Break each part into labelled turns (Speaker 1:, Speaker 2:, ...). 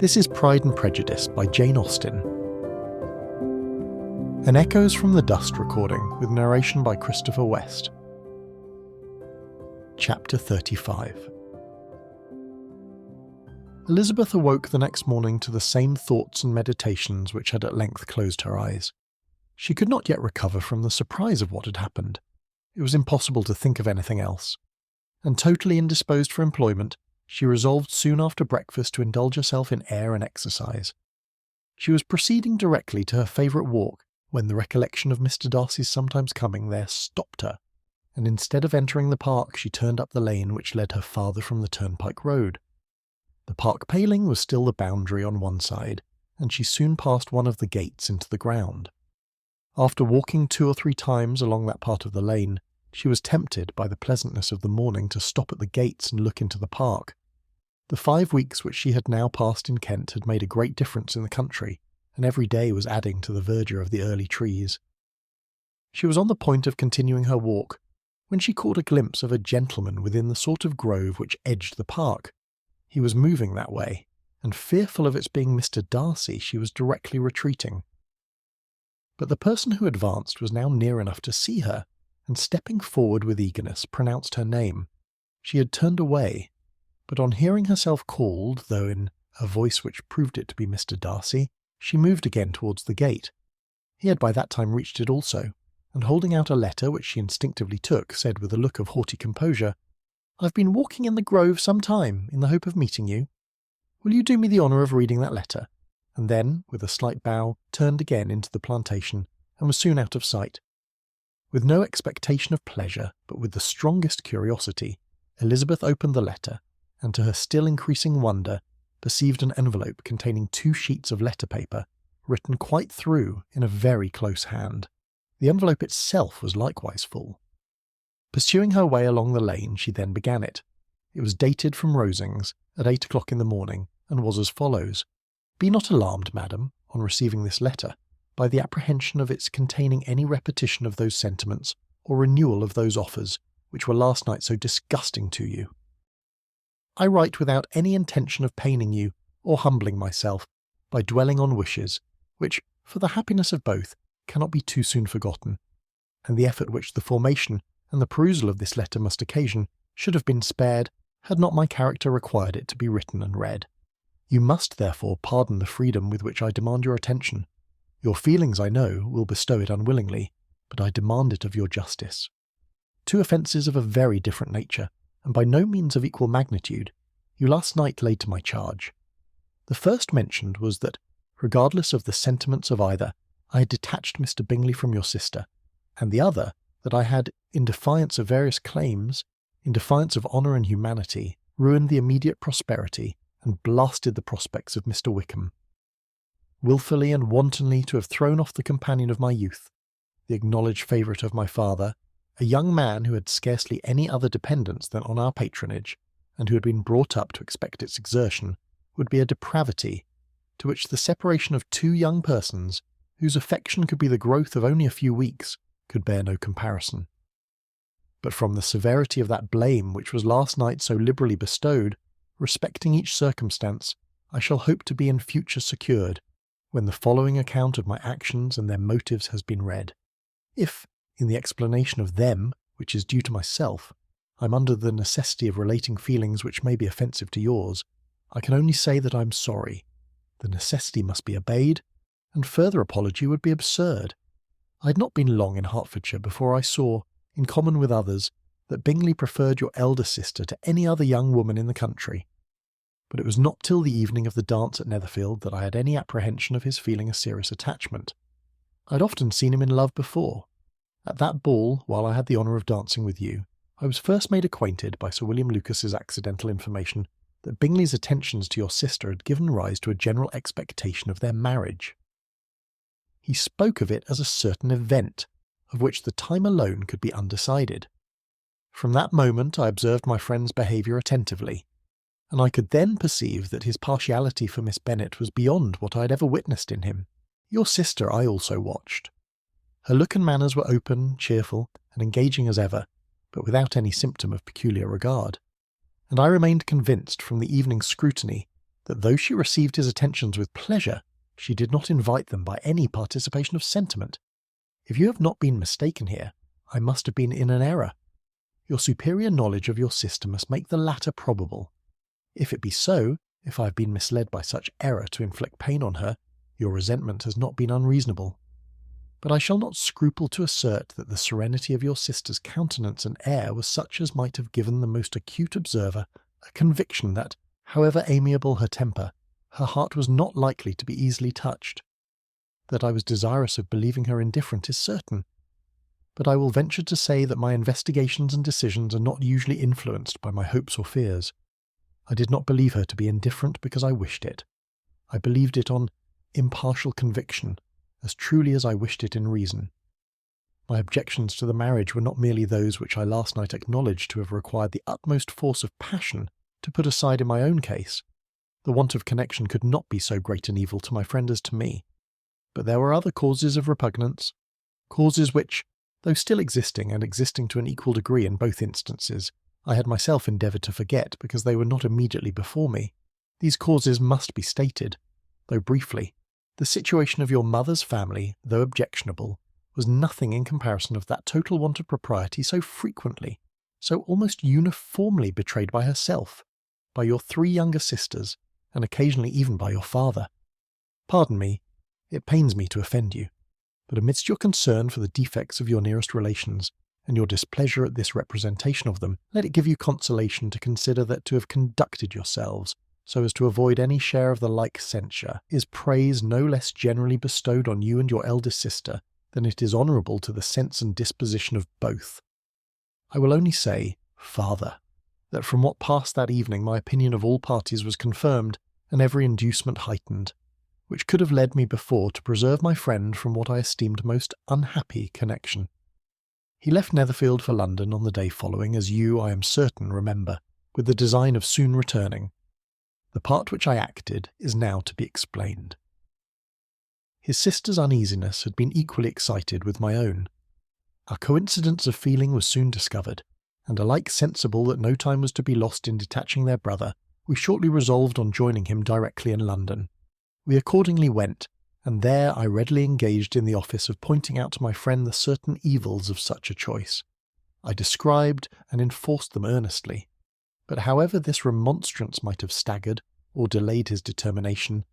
Speaker 1: This is Pride and Prejudice by Jane Austen. An Echoes from the Dust recording with narration by Christopher West. Chapter 35. Elizabeth awoke the next morning to the same thoughts and meditations which had at length closed her eyes. She could not yet recover from the surprise of what had happened. It was impossible to think of anything else. And totally indisposed for employment, she resolved soon after breakfast to indulge herself in air and exercise. She was proceeding directly to her favourite walk when the recollection of Mr. Darcy's sometimes coming there stopped her, and instead of entering the park she turned up the lane which led her farther from the turnpike road. The park paling was still the boundary on one side, and she soon passed one of the gates into the ground. After walking 2 or 3 times along that part of the lane, she was tempted by the pleasantness of the morning to stop at the gates and look into the park. The 5 weeks which she had now passed in Kent had made a great difference in the country, and every day was adding to the verdure of the early trees. She was on the point of continuing her walk, when she caught a glimpse of a gentleman within the sort of grove which edged the park. He was moving that way, and fearful of its being Mr. Darcy, she was directly retreating. But the person who advanced was now near enough to see her, and stepping forward with eagerness, pronounced her name. She had turned away, but on hearing herself called, though in a voice which proved it to be Mr. Darcy, she moved again towards the gate. He had by that time reached it also, and holding out a letter which she instinctively took, said with a look of haughty composure, "I've been walking in the grove some time in the hope of meeting you. Will you do me the honour of reading that letter?" And then, with a slight bow, turned again into the plantation, and was soon out of sight. With no expectation of pleasure, but with the strongest curiosity, Elizabeth opened the letter, and to her still increasing wonder, perceived an envelope containing 2 sheets of letter paper, written quite through in a very close hand. The envelope itself was likewise full. Pursuing her way along the lane, she then began it. It was dated from Rosings, at 8 o'clock in the morning, and was as follows: "Be not alarmed, madam, on receiving this letter, by the apprehension of its containing any repetition of those sentiments, or renewal of those offers, which were last night so disgusting to you. I write without any intention of paining you, or humbling myself, by dwelling on wishes, which, for the happiness of both, cannot be too soon forgotten, and the effort which the formation and the perusal of this letter must occasion should have been spared, had not my character required it to be written and read. You must, therefore, pardon the freedom with which I demand your attention. Your feelings, I know, will bestow it unwillingly, but I demand it of your justice. 2 offences of a very different nature, and by no means of equal magnitude, you last night laid to my charge. The first mentioned was that, regardless of the sentiments of either, I had detached Mr. Bingley from your sister, and the other, that I had, in defiance of various claims, in defiance of honour and humanity, ruined the immediate prosperity and blasted the prospects of Mr. Wickham. Wilfully and wantonly to have thrown off the companion of my youth, the acknowledged favourite of my father, a young man who had scarcely any other dependence than on our patronage, and who had been brought up to expect its exertion, would be a depravity, to which the separation of 2 young persons, whose affection could be the growth of only a few weeks, could bear no comparison. But from the severity of that blame which was last night so liberally bestowed, respecting each circumstance, I shall hope to be in future secured, when the following account of my actions and their motives has been read. If, in the explanation of them, which is due to myself, I am under the necessity of relating feelings which may be offensive to yours, I can only say that I am sorry. The necessity must be obeyed, and further apology would be absurd. I had not been long in Hertfordshire before I saw, in common with others, that Bingley preferred your elder sister to any other young woman in the country. But it was not till the evening of the dance at Netherfield that I had any apprehension of his feeling a serious attachment. I had often seen him in love before. At that ball, while I had the honour of dancing with you, I was first made acquainted by Sir William Lucas's accidental information that Bingley's attentions to your sister had given rise to a general expectation of their marriage. He spoke of it as a certain event, of which the time alone could be undecided. From that moment I observed my friend's behaviour attentively, and I could then perceive that his partiality for Miss Bennet was beyond what I had ever witnessed in him. Your sister I also watched. Her look and manners were open, cheerful, and engaging as ever, but without any symptom of peculiar regard, and I remained convinced from the evening's scrutiny that though she received his attentions with pleasure, she did not invite them by any participation of sentiment. If you have not been mistaken here, I must have been in an error. Your superior knowledge of your sister must make the latter probable. If it be so, if I have been misled by such error to inflict pain on her, your resentment has not been unreasonable. But I shall not scruple to assert that the serenity of your sister's countenance and air was such as might have given the most acute observer a conviction that, however amiable her temper, her heart was not likely to be easily touched. That I was desirous of believing her indifferent is certain, but I will venture to say that my investigations and decisions are not usually influenced by my hopes or fears. I did not believe her to be indifferent because I wished it. I believed it on impartial conviction, as truly as I wished it in reason. My objections to the marriage were not merely those which I last night acknowledged to have required the utmost force of passion to put aside in my own case. The want of connection could not be so great an evil to my friend as to me. But there were other causes of repugnance, causes which, though still existing and existing to an equal degree in both instances, I had myself endeavoured to forget because they were not immediately before me. These causes must be stated, though briefly. The situation of your mother's family, though objectionable, was nothing in comparison of that total want of propriety so frequently, so almost uniformly betrayed by herself, by your 3 younger sisters, and occasionally even by your father. Pardon me, it pains me to offend you, but amidst your concern for the defects of your nearest relations, and your displeasure at this representation of them, let it give you consolation to consider that to have conducted yourselves so as to avoid any share of the like censure is praise no less generally bestowed on you and your eldest sister than it is honourable to the sense and disposition of both. I will only say, farther, that from what passed that evening my opinion of all parties was confirmed, and every inducement heightened, which could have led me before to preserve my friend from what I esteemed most unhappy connection. He left Netherfield for London on the day following, as you, I am certain, remember, with the design of soon returning. The part which I acted is now to be explained. His sister's uneasiness had been equally excited with my own. Our coincidence of feeling was soon discovered, and alike sensible that no time was to be lost in detaching their brother, we shortly resolved on joining him directly in London. We accordingly went, and there I readily engaged in the office of pointing out to my friend the certain evils of such a choice. I described and enforced them earnestly, but however this remonstrance might have staggered or delayed his determination,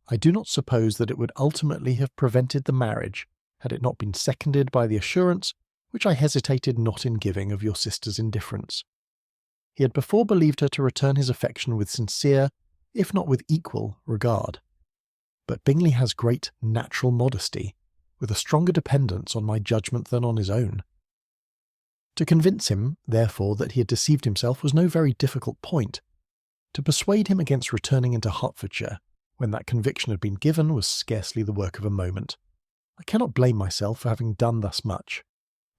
Speaker 1: I do not suppose that it would ultimately have prevented the marriage had it not been seconded by the assurance which I hesitated not in giving of your sister's indifference. He had before believed her to return his affection with sincere, if not with equal, regard. But Bingley has great natural modesty, with a stronger dependence on my judgment than on his own. To convince him, therefore, that he had deceived himself was no very difficult point. To persuade him against returning into Hertfordshire, when that conviction had been given, was scarcely the work of a moment. I cannot blame myself for having done thus much.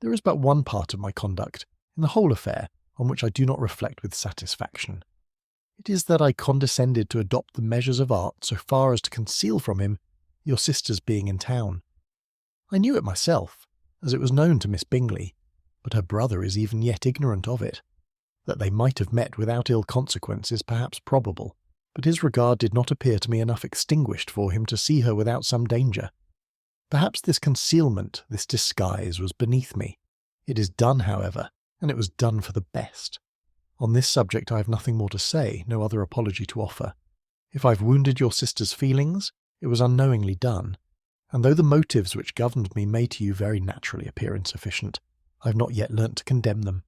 Speaker 1: There is but one part of my conduct, in the whole affair, on which I do not reflect with satisfaction. It is that I condescended to adopt the measures of art so far as to conceal from him your sister's being in town. I knew it myself, as it was known to Miss Bingley, but her brother is even yet ignorant of it. That they might have met without ill consequence is perhaps probable, but his regard did not appear to me enough extinguished for him to see her without some danger. Perhaps this concealment, this disguise, was beneath me. It is done, however, and it was done for the best. On this subject I have nothing more to say, no other apology to offer. If I've wounded your sister's feelings, it was unknowingly done, and though the motives which governed me may to you very naturally appear insufficient, I have not yet learnt to condemn them.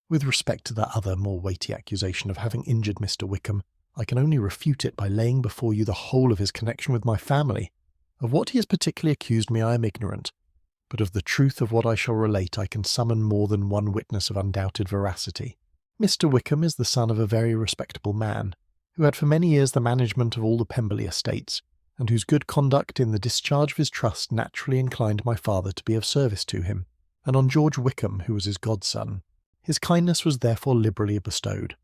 Speaker 1: With respect to that other, more weighty accusation of having injured Mr. Wickham, I can only refute it by laying before you the whole of his connection with my family. Of what he has particularly accused me I am ignorant, but of the truth of what I shall relate I can summon more than one witness of undoubted veracity. Mr. Wickham is the son of a very respectable man, who had for many years the management of all the Pemberley estates, and whose good conduct in the discharge of his trust naturally inclined my father to be of service to him, and on George Wickham, who was his godson. His kindness was therefore liberally bestowed.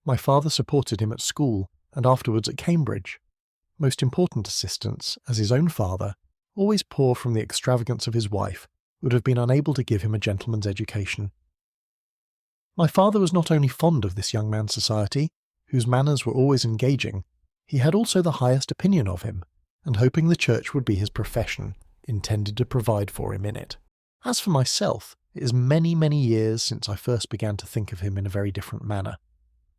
Speaker 1: My father supported him at school, and afterwards at Cambridge. Most important assistance, as his own father, always poor from the extravagance of his wife, would have been unable to give him a gentleman's education. My father was not only fond of this young man's society, whose manners were always engaging, he had also the highest opinion of him, and hoping the church would be his profession, intended to provide for him in it. As for myself, it is many, many years since I first began to think of him in a very different manner.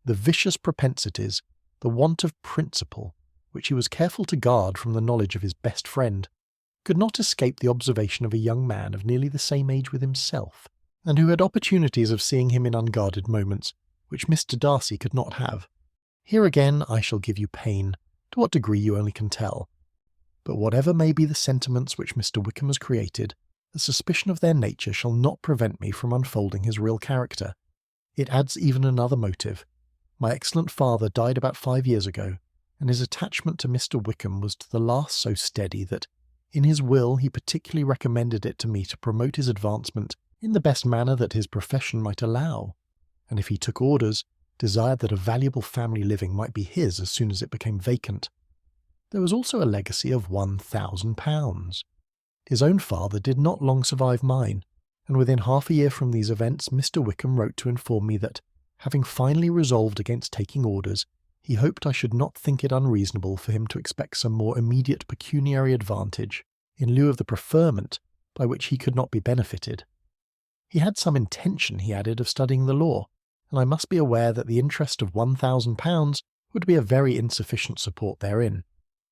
Speaker 1: The vicious propensities, the want of principle, which he was careful to guard from the knowledge of his best friend, could not escape the observation of a young man of nearly the same age with himself, and who had opportunities of seeing him in unguarded moments, which Mr. Darcy could not have. Here again I shall give you pain, to what degree you only can tell. But whatever may be the sentiments which Mr. Wickham has created, the suspicion of their nature shall not prevent me from unfolding his real character. It adds even another motive. My excellent father died about 5 years ago, and his attachment to Mr. Wickham was to the last so steady that, in his will, he particularly recommended it to me to promote his advancement in the best manner that his profession might allow, and if he took orders, desired that a valuable family living might be his as soon as it became vacant. There was also a legacy of £1,000. His own father did not long survive mine, and within half a year from these events Mr. Wickham wrote to inform me that, having finally resolved against taking orders, he hoped I should not think it unreasonable for him to expect some more immediate pecuniary advantage, in lieu of the preferment by which he could not be benefited. He had some intention, he added, of studying the law, and I must be aware that the interest of £1,000 would be a very insufficient support therein.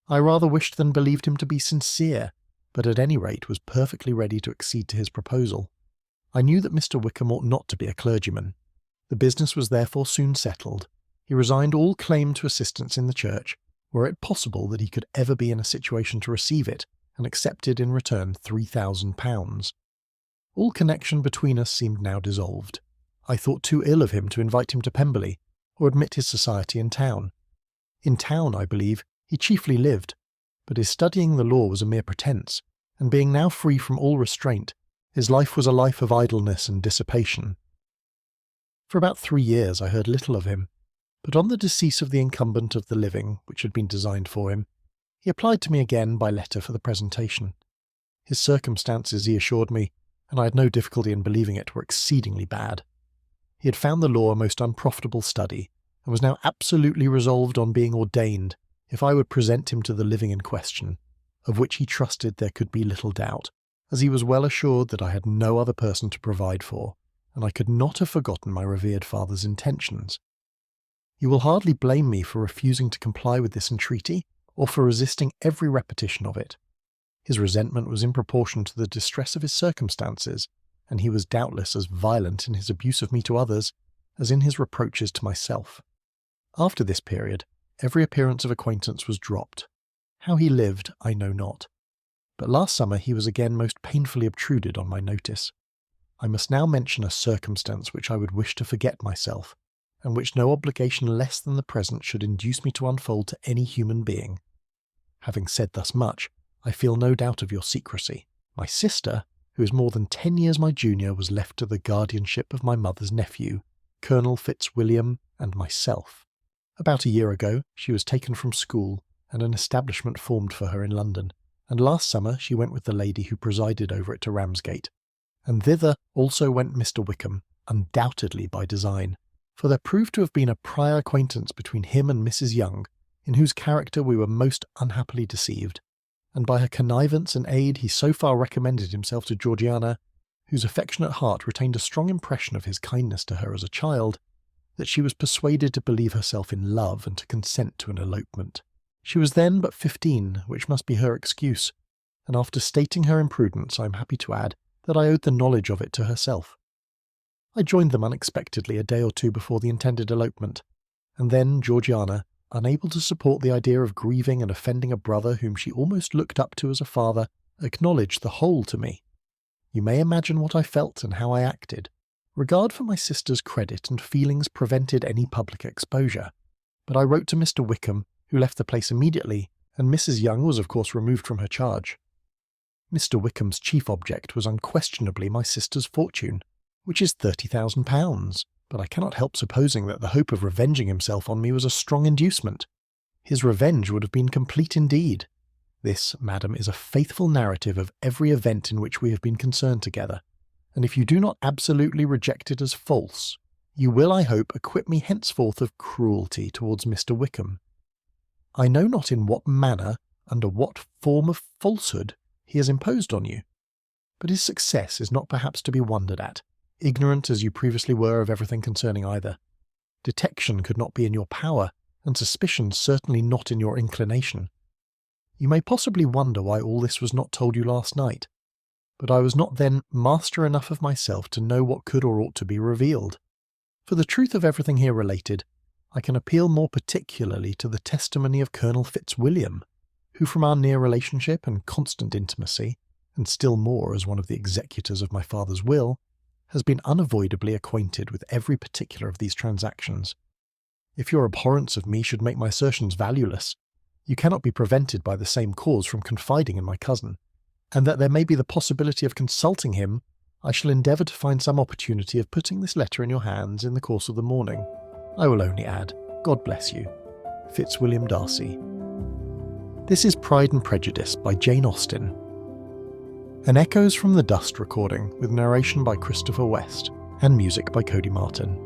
Speaker 1: I rather wished than believed him to be sincere, but at any rate was perfectly ready to accede to his proposal. I knew that Mr. Wickham ought not to be a clergyman. The business was therefore soon settled. He resigned all claim to assistance in the church, were it possible that he could ever be in a situation to receive it, and accepted in return £3,000. All connection between us seemed now dissolved. I thought too ill of him to invite him to Pemberley, or admit his society in town. In town, I believe, he chiefly lived, but his studying the law was a mere pretence, and being now free from all restraint, his life was a life of idleness and dissipation. For about 3 years I heard little of him, but on the decease of the incumbent of the living which had been designed for him, he applied to me again by letter for the presentation. His circumstances, he assured me, and I had no difficulty in believing it, were exceedingly bad. He had found the law a most unprofitable study, and was now absolutely resolved on being ordained if I would present him to the living in question, of which he trusted there could be little doubt, as he was well assured that I had no other person to provide for, and I could not have forgotten my revered father's intentions. You will hardly blame me for refusing to comply with this entreaty, or for resisting every repetition of it. His resentment was in proportion to the distress of his circumstances, and he was doubtless as violent in his abuse of me to others as in his reproaches to myself. After this period, every appearance of acquaintance was dropped. How he lived, I know not. But last summer he was again most painfully obtruded on my notice. I must now mention a circumstance which I would wish to forget myself, and which no obligation less than the present should induce me to unfold to any human being. Having said thus much, I feel no doubt of your secrecy. My sister, who is more than 10 years my junior, was left to the guardianship of my mother's nephew, Colonel Fitzwilliam, and myself. About a year ago, she was taken from school, and an establishment formed for her in London, and last summer she went with the lady who presided over it to Ramsgate, and thither also went Mr. Wickham, undoubtedly by design, for there proved to have been a prior acquaintance between him and Mrs. Young, in whose character we were most unhappily deceived, and by her connivance and aid he so far recommended himself to Georgiana, whose affectionate heart retained a strong impression of his kindness to her as a child, that she was persuaded to believe herself in love and to consent to an elopement. She was then but 15, which must be her excuse, and after stating her imprudence, I am happy to add that I owed the knowledge of it to herself. I joined them unexpectedly a day or two before the intended elopement, and then Georgiana, unable to support the idea of grieving and offending a brother whom she almost looked up to as a father, acknowledged the whole to me. You may imagine what I felt and how I acted. Regard for my sister's credit and feelings prevented any public exposure, but I wrote to Mr. Wickham, who left the place immediately, and Mrs. Young was of course removed from her charge. Mr. Wickham's chief object was unquestionably my sister's fortune, which is £30,000, but I cannot help supposing that the hope of revenging himself on me was a strong inducement. His revenge would have been complete indeed. This, madam, is a faithful narrative of every event in which we have been concerned together, and if you do not absolutely reject it as false, You will, I hope, acquit me henceforth of cruelty towards Mr. Wickham. I know not in what manner, under what form of falsehood, he has imposed on you, but his success is not perhaps to be wondered at, ignorant as you previously were of everything concerning either. Detection could not be in your power, and suspicion certainly not in your inclination. You may possibly wonder why all this was not told you last night, but I was not then master enough of myself to know what could or ought to be revealed. For the truth of everything here related, I can appeal more particularly to the testimony of Colonel Fitzwilliam, who from our near relationship and constant intimacy, and still more as one of the executors of my father's will, has been unavoidably acquainted with every particular of these transactions. If your abhorrence of me should make my assertions valueless, you cannot be prevented by the same cause from confiding in my cousin, and that there may be the possibility of consulting him, I shall endeavour to find some opportunity of putting this letter in your hands in the course of the morning. I will only add, God bless you. Fitzwilliam Darcy. This is Pride and Prejudice by Jane Austen. An Echoes from the Dust recording with narration by Christopher West and music by Cody Martin.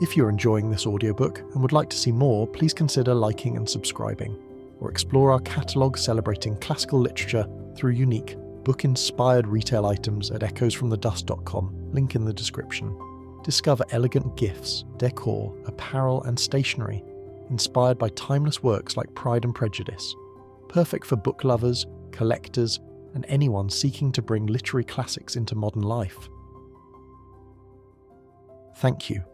Speaker 1: If you're enjoying this audiobook and would like to see more, please consider liking and subscribing, or explore our catalogue celebrating classical literature through unique, book-inspired retail items at echoesfromthedust.com, link in the description. Discover elegant gifts, decor, apparel and stationery, inspired by timeless works like Pride and Prejudice, perfect for book lovers, collectors, and anyone seeking to bring literary classics into modern life. Thank you